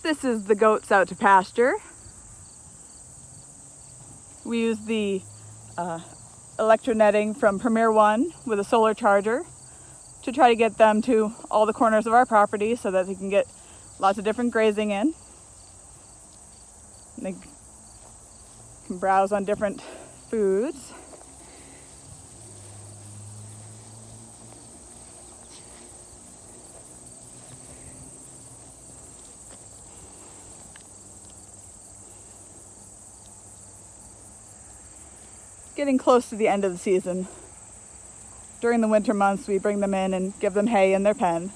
This is the goats out to pasture. We use the electronetting from Premier One with a solar charger to try to get them to all the corners of our property so that they can get lots of different grazing in. And they can browse on different foods. Getting close to the end of the season. During the winter months, we bring them in and give them hay in their pen.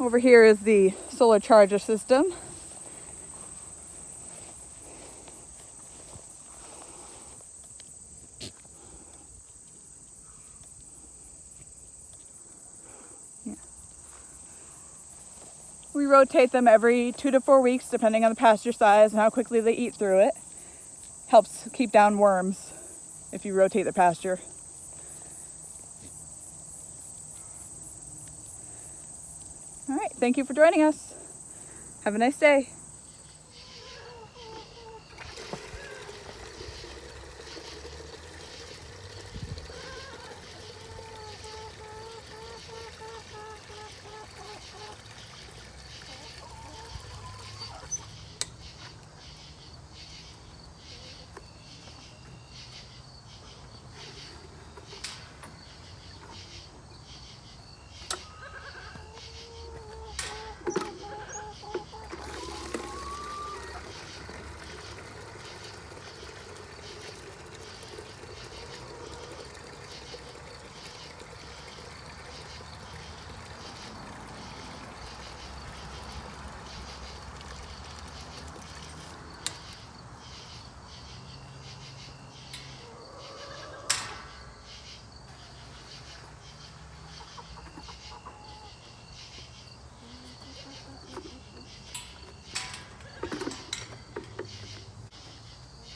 Over here is the solar charger system. We rotate them every 2 to 4 weeks, depending on the pasture size and how quickly they eat through it. Helps keep down worms if you rotate the pasture. All right, thank you for joining us. Have a nice day.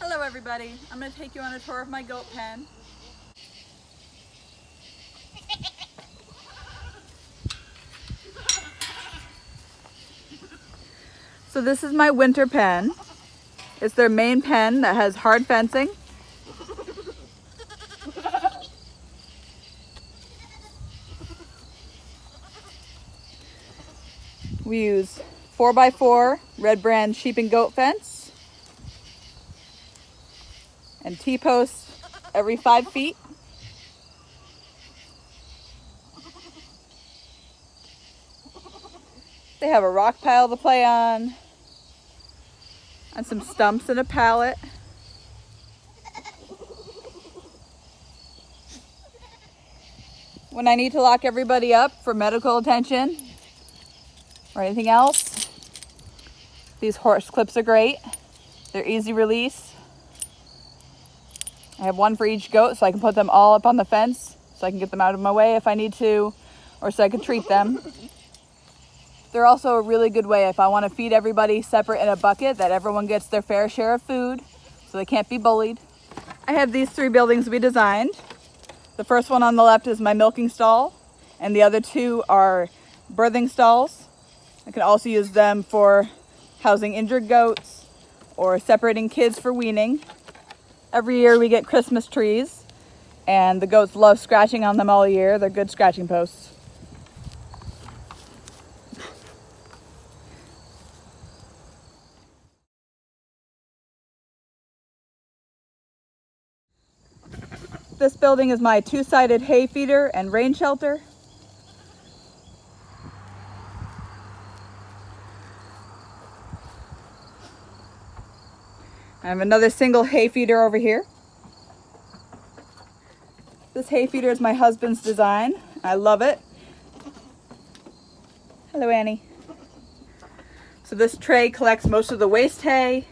Hello everybody, I'm going to take you on a tour of my goat pen. So this is my winter pen. It's their main pen that has hard fencing. We use 4x4 Red Brand sheep and goat fence. And T-posts every 5 feet. They have a rock pile to play on, and some stumps and a pallet. When I need to lock everybody up for medical attention or anything else, these horse clips are great. They're easy release. I have one for each goat so I can put them all up on the fence so I can get them out of my way if I need to, or so I can treat them. They're also a really good way if I want to feed everybody separate in a bucket, that everyone gets their fair share of food so they can't be bullied. I have these 3 buildings we designed. The first one on the left is my milking stall, and the other 2 are birthing stalls. I can also use them for housing injured goats or separating kids for weaning. Every year we get Christmas trees, and the goats love scratching on them all year. They're good scratching posts. This building is my 2-sided hay feeder and rain shelter. I have another single hay feeder over here. This hay feeder is my husband's design. I love it. Hello, Annie. So this tray collects most of the waste hay,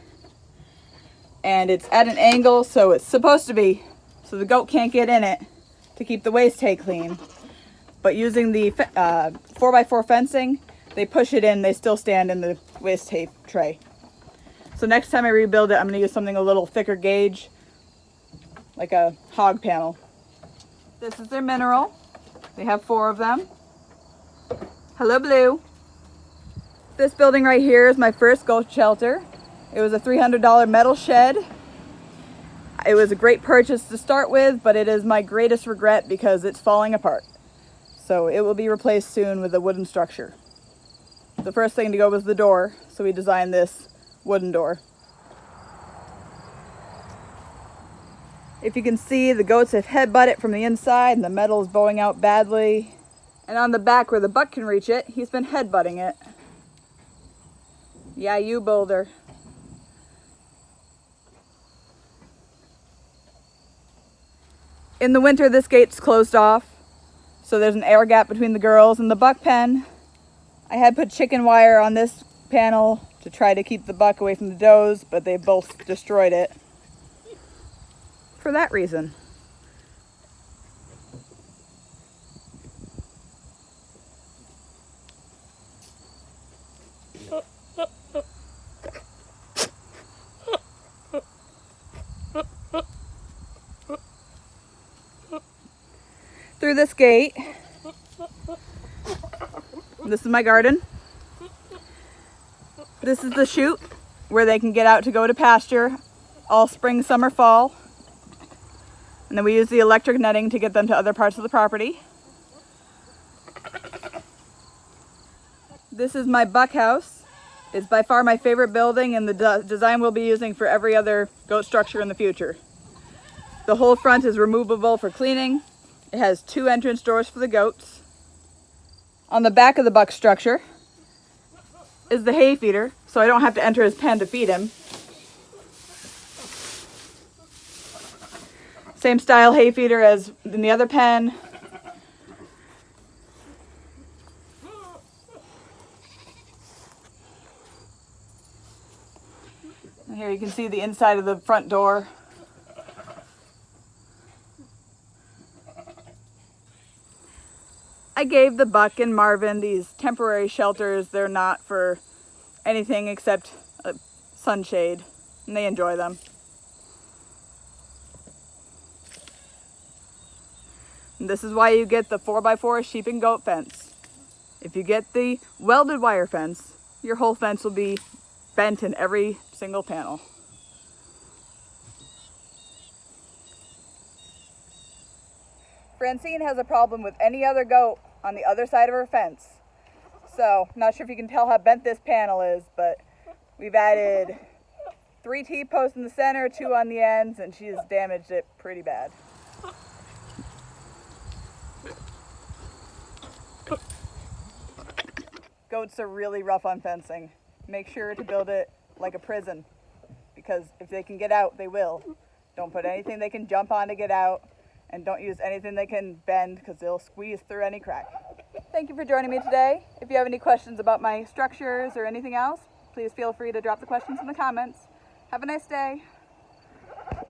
and it's at an angle, so it's supposed to be, so the goat can't get in it to keep the waste hay clean. But using the 4x4 fencing, they push it in, they still stand in the waste hay tray. So next time I rebuild it, I'm going to use something a little thicker gauge like a hog panel. This is their mineral. They have 4 of them. Hello, Blue. This building right here is my first goat shelter. It was a $300 metal shed. It was a great purchase to start with, but it is my greatest regret because it's falling apart. So it will be replaced soon with a wooden structure. The first thing to go was the door, so we designed this wooden door. If you can see, the goats have headbutted it from the inside and the metal is bowing out badly. And on the back where the buck can reach it, he's been headbutting it. Yeah, you Boulder. In the winter, this gate's closed off, so there's an air gap between the girls and the buck pen. I had put chicken wire on this panel to try to keep the buck away from the does, but they both destroyed it for that reason. Through this gate, this is my garden. This is the chute where they can get out to go to pasture all spring, summer, fall. And then we use the electric netting to get them to other parts of the property. This is my buck house. It's by far my favorite building and the design we'll be using for every other goat structure in the future. The whole front is removable for cleaning. It has 2 entrance doors for the goats. On the back of the buck structure is the hay feeder, so I don't have to enter his pen to feed him. Same style hay feeder as in the other pen. And here you can see the inside of the front door. I gave the buck and Marvin these temporary shelters. They're not for anything except sunshade, and they enjoy them. And this is why you get the 4x4 sheep and goat fence. If you get the welded wire fence, your whole fence will be bent in every single panel. Francine has a problem with any other goat on the other side of her fence. So, not sure if you can tell how bent this panel is, but we've added 3 T-posts in the center, 2 on the ends, and she's damaged it pretty bad. Goats are really rough on fencing. Make sure to build it like a prison, because if they can get out, they will. Don't put anything they can jump on to get out, and don't use anything they can bend because they'll squeeze through any crack. Thank you for joining me today. If you have any questions about my structures or anything else, please feel free to drop the questions in the comments. Have a nice day.